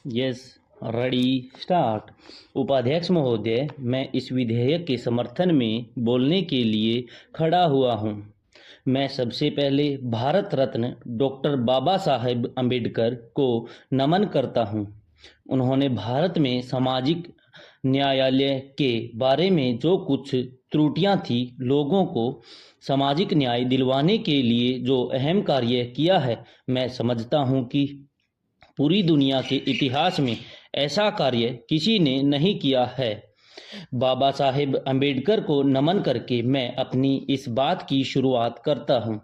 Yes, ready, start. उपाध्यक्ष महोदय, मैं इस विधेयक के समर्थन में बोलने के लिए खड़ा हुआ हूँ। मैं सबसे पहले भारत रत्न डॉक्टर बाबा साहेब अम्बेडकर को नमन करता हूँ। उन्होंने भारत में सामाजिक न्यायालय के बारे में जो कुछ त्रुटियां थी, लोगों को सामाजिक न्याय दिलवाने के लिए जो अहम कार्य किया है, मैं समझता हूँ कि पूरी दुनिया के इतिहास में ऐसा कार्य किसी ने नहीं किया है। बाबा साहेब अम्बेडकर को नमन करके मैं अपनी इस बात की शुरुआत करता हूँ।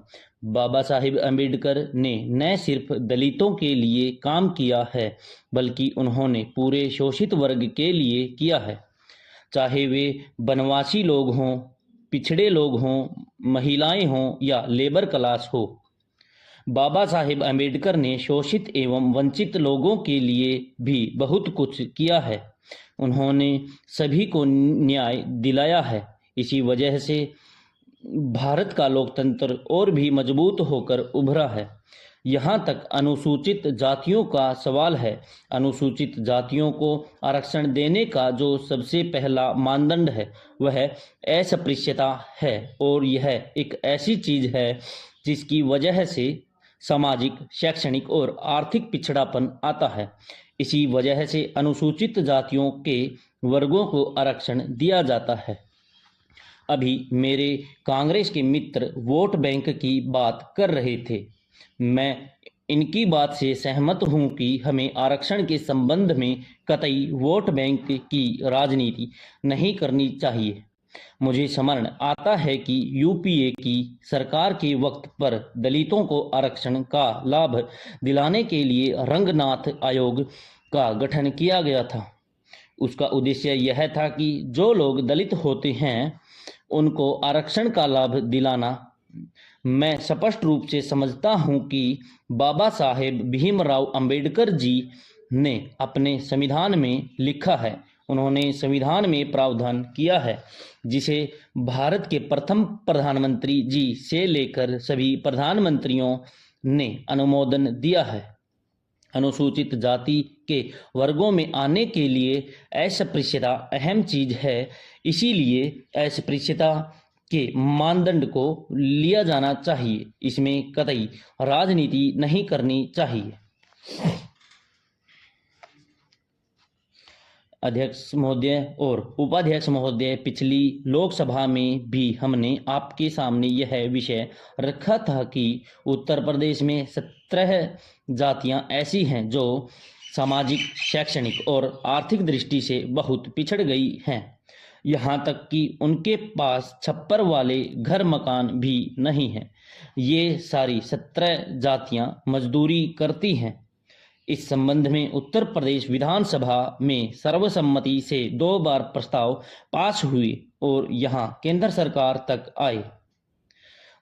बाबा साहेब अम्बेडकर ने न सिर्फ दलितों के लिए काम किया है, बल्कि उन्होंने पूरे शोषित वर्ग के लिए किया है। चाहे वे बनवासी लोग हों, पिछड़े लोग हों, महिलाएं हों या लेबर क्लास हो, बाबा साहेब अम्बेडकर ने शोषित एवं वंचित लोगों के लिए भी बहुत कुछ किया है। उन्होंने सभी को न्याय दिलाया है। इसी वजह से भारत का लोकतंत्र और भी मजबूत होकर उभरा है। यहाँ तक अनुसूचित जातियों का सवाल है। अनुसूचित जातियों को आरक्षण देने का जो सबसे पहला मानदंड है, वह अस्पृश्यता है, और यह एक ऐसी चीज है जिसकी वजह से सामाजिक, शैक्षणिक और आर्थिक पिछड़ापन आता है। इसी वजह से अनुसूचित जातियों के वर्गों को आरक्षण दिया जाता है। अभी मेरे कांग्रेस के मित्र वोट बैंक की बात कर रहे थे। मैं इनकी बात से सहमत हूं कि हमें आरक्षण के संबंध में कतई वोट बैंक की राजनीति नहीं करनी चाहिए। मुझे स्मरण आता है कि यूपीए की सरकार के वक्त पर दलितों को आरक्षण का लाभ दिलाने के लिए रंगनाथ आयोग का गठन किया गया था। उसका उद्देश्य यह था कि जो लोग दलित होते हैं, उनको आरक्षण का लाभ दिलाना। मैं स्पष्ट रूप से समझता हूं कि बाबा साहेब भीमराव अंबेडकर जी ने अपने संविधान में लिखा है। उन्होंने संविधान में प्रावधान किया है जिसे भारत के प्रथम प्रधानमंत्री जी से लेकर सभी प्रधानमंत्रियों ने अनुमोदन दिया है। अनुसूचित जाति के वर्गों में आने के लिए अस्पृश्यता अहम चीज है। इसीलिए अस्पृश्यता के मानदंड को लिया जाना चाहिए। इसमें कतई राजनीति नहीं करनी चाहिए। अध्यक्ष महोदय और उपाध्यक्ष महोदय, पिछली लोकसभा में भी हमने आपके सामने यह विषय रखा था कि उत्तर प्रदेश में 17 जातियां ऐसी हैं जो सामाजिक, शैक्षणिक और आर्थिक दृष्टि से बहुत पिछड़ गई हैं। यहाँ तक कि उनके पास छप्पर वाले घर मकान भी नहीं हैं। ये सारी 17 जातियां मजदूरी करती हैं। इस संबंध में उत्तर प्रदेश विधानसभा में सर्वसम्मति से 2 बार प्रस्ताव पास हुए और यहाँ केंद्र सरकार तक आए।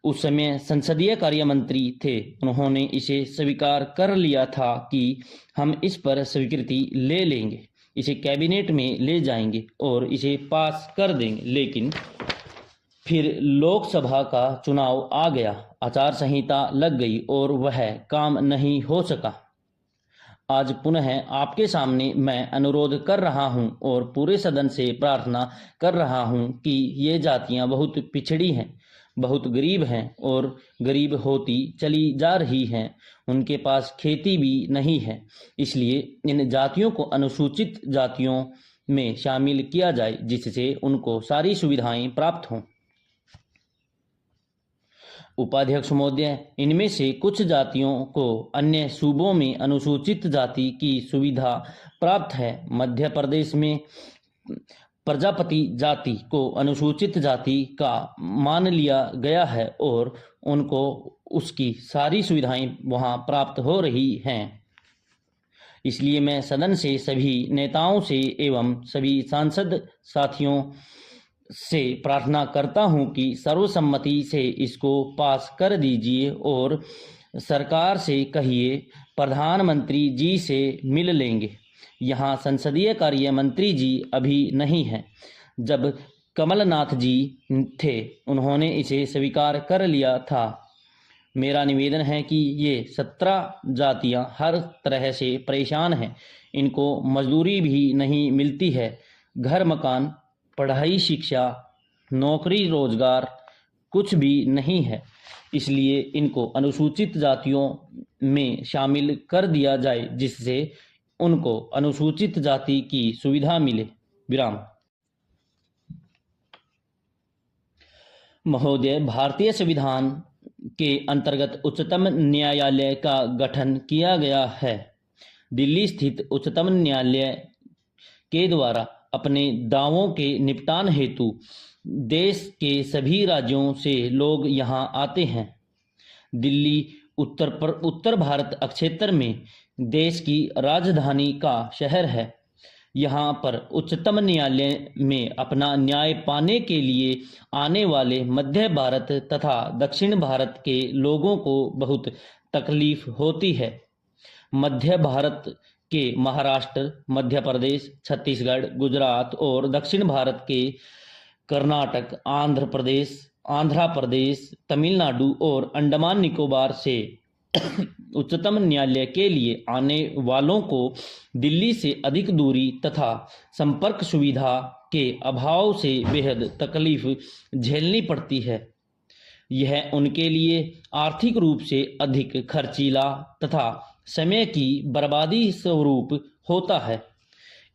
उस समय संसदीय कार्य मंत्री थे। उन्होंने इसे स्वीकार कर लिया था कि हम इस पर स्वीकृति ले लेंगे, इसे कैबिनेट में ले जाएंगे और इसे पास कर देंगे। लेकिन फिर लोकसभा का चुनाव आ गया, आचार संहिता लग गई और वह काम नहीं हो सका। आज पुनः आपके सामने मैं अनुरोध कर रहा हूं और पूरे सदन से प्रार्थना कर रहा हूं कि ये जातियां बहुत पिछड़ी हैं, बहुत गरीब हैं और गरीब होती चली जा रही हैं। उनके पास खेती भी नहीं है। इसलिए इन जातियों को अनुसूचित जातियों में शामिल किया जाए, जिससे उनको सारी सुविधाएं प्राप्त हों। उपाध्यक्ष महोदय, इनमें से कुछ जातियों को अन्य सूबों में अनुसूचित जाति की सुविधा प्राप्त है। मध्य प्रदेश में प्रजापति जाति को अनुसूचित जाति का मान लिया गया है और उनको उसकी सारी सुविधाएं वहां प्राप्त हो रही हैं। इसलिए मैं सदन से सभी नेताओं से एवं सभी सांसद साथियों से प्रार्थना करता हूं कि सर्वसम्मति से इसको पास कर दीजिए और सरकार से कहिए प्रधानमंत्री जी से मिल लेंगे। यहाँ संसदीय कार्य मंत्री जी अभी नहीं हैं। जब कमलनाथ जी थे, उन्होंने इसे स्वीकार कर लिया था। मेरा निवेदन है कि ये 17 जातियां हर तरह से परेशान हैं। इनको मजदूरी भी नहीं मिलती है, घर मकान, पढ़ाई, शिक्षा, नौकरी, रोजगार कुछ भी नहीं है। इसलिए इनको अनुसूचित जातियों में शामिल कर दिया जाए, जिससे उनको अनुसूचित जाति की सुविधा मिले। विराम। महोदय, भारतीय संविधान के अंतर्गत उच्चतम न्यायालय का गठन किया गया है। दिल्ली स्थित उच्चतम न्यायालय के द्वारा अपने दावों के निपटान हेतु देश के सभी राज्यों से लोग यहां आते हैं। दिल्ली उत्तर भारत क्षेत्र में देश की राजधानी का शहर है। यहाँ पर उच्चतम न्यायालय में अपना न्याय पाने के लिए आने वाले मध्य भारत तथा दक्षिण भारत के लोगों को बहुत तकलीफ होती है। मध्य भारत के महाराष्ट्र, मध्य प्रदेश, छत्तीसगढ़, गुजरात और दक्षिण भारत के कर्नाटक, आंध्र प्रदेश, तमिलनाडु और अंडमान निकोबार से उच्चतम न्यायालय के लिए आने वालों को दिल्ली से अधिक दूरी तथा संपर्क सुविधा के अभाव से बेहद तकलीफ झेलनी पड़ती है। यह उनके लिए आर्थिक रूप से अधिक खर्चीला तथा समय की बर्बादी स्वरूप होता है।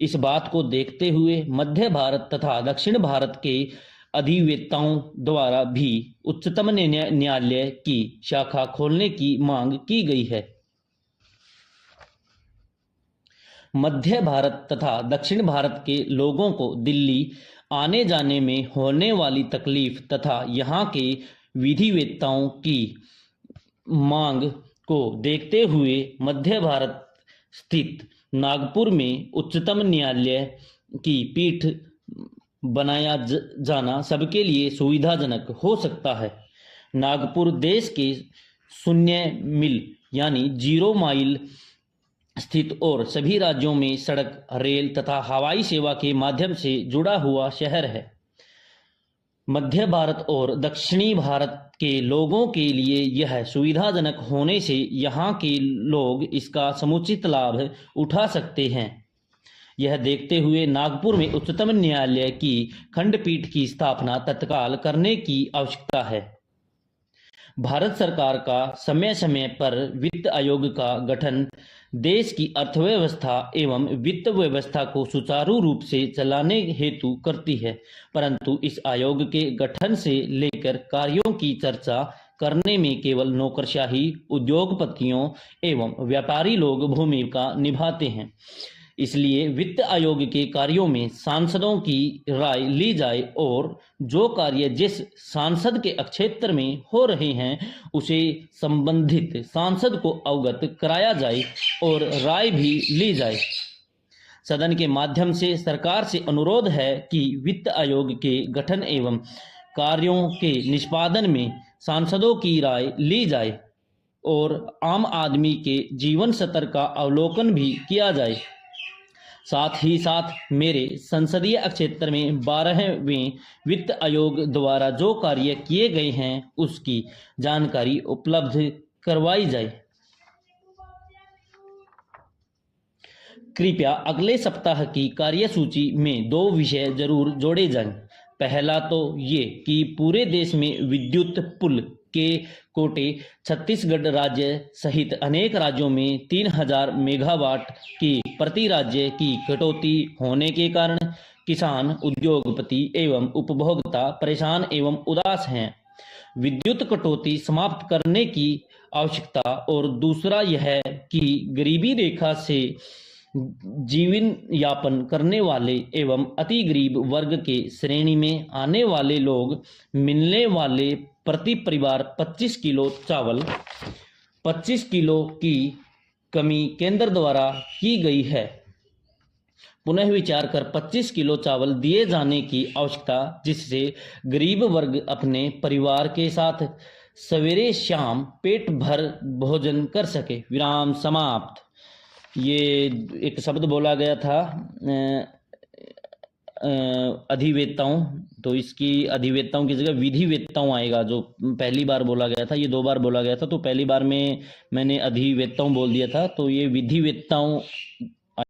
इस बात को देखते हुए मध्य भारत तथा दक्षिण भारत के अधिवक्ताओं द्वारा भी उच्चतम न्यायालय की शाखा खोलने की मांग की गई है। मध्य भारत तथा दक्षिण भारत के लोगों को दिल्ली आने जाने में होने वाली तकलीफ तथा यहाँ के विधिवेत्ताओं की मांग को देखते हुए मध्य भारत स्थित नागपुर में उच्चतम न्यायालय की पीठ बनाया जाना सबके लिए सुविधाजनक हो सकता है। नागपुर देश के 0 मील यानी 0 माइल स्थित और सभी राज्यों में सड़क, रेल तथा हवाई सेवा के माध्यम से जुड़ा हुआ शहर है। मध्य भारत और दक्षिणी भारत के लोगों के लिए यह सुविधाजनक होने से यहाँ के लोग इसका समुचित लाभ उठा सकते हैं। यह देखते हुए नागपुर में उच्चतम न्यायालय की खंडपीठ की स्थापना तत्काल करने की आवश्यकता है। भारत सरकार का समय समय पर वित्त आयोग का गठन देश की अर्थव्यवस्था एवं वित्त व्यवस्था को सुचारू रूप से चलाने हेतु करती है, परंतु इस आयोग के गठन से लेकर कार्यों की चर्चा करने में केवल नौकरशाही, उद्योगपतियों एवं व्यापारी लोग भूमिका निभाते हैं। इसलिए वित्त आयोग के कार्यों में सांसदों की राय ली जाए और जो कार्य जिस सांसद के क्षेत्र में हो रहे हैं उसे संबंधित सांसद को अवगत कराया जाए और राय भी ली जाए। सदन के माध्यम से सरकार से अनुरोध है कि वित्त आयोग के गठन एवं कार्यों के निष्पादन में सांसदों की राय ली जाए और आम आदमी के जीवन स्तर का अवलोकन भी किया जाए। साथ ही साथ मेरे संसदीय क्षेत्र में 12वें वित्त आयोग द्वारा जो कार्य किए गए हैं उसकी जानकारी उपलब्ध करवाई जाए। कृपया अगले सप्ताह की कार्यसूची में 2 विषय जरूर जोड़े जाएं। पहला तो ये कि पूरे देश में विद्युत पुल के कोटे छत्तीसगढ़ राज्य सहित अनेक राज्यों में 3000 मेगावाट की प्रति राज्य की कटौती होने के कारण किसान, उद्योगपति एवं उपभोक्ता परेशान एवं उदास हैं। विद्युत कटौती समाप्त करने की आवश्यकता और दूसरा यह कि गरीबी रेखा से जीवन यापन करने वाले एवं अति गरीब वर्ग के श्रेणी में आने वाले लोग मिलने वाले प्रति परिवार 25 किलो चावल 25 किलो की कमी केंद्र द्वारा की गई है। पुनः विचार कर 25 किलो चावल दिए जाने की आवश्यकता, जिससे गरीब वर्ग अपने परिवार के साथ सवेरे शाम पेट भर भोजन कर सके। विराम समाप्त। ये एक शब्द बोला गया था अधिवेताओं, तो इसकी अधिवेताओं की जगह विधिवेताओं आएगा। जो पहली बार बोला गया था, ये 2 बार बोला गया था, तो पहली बार में मैंने अधिवेताओं बोल दिया था, तो ये विधिवेताओं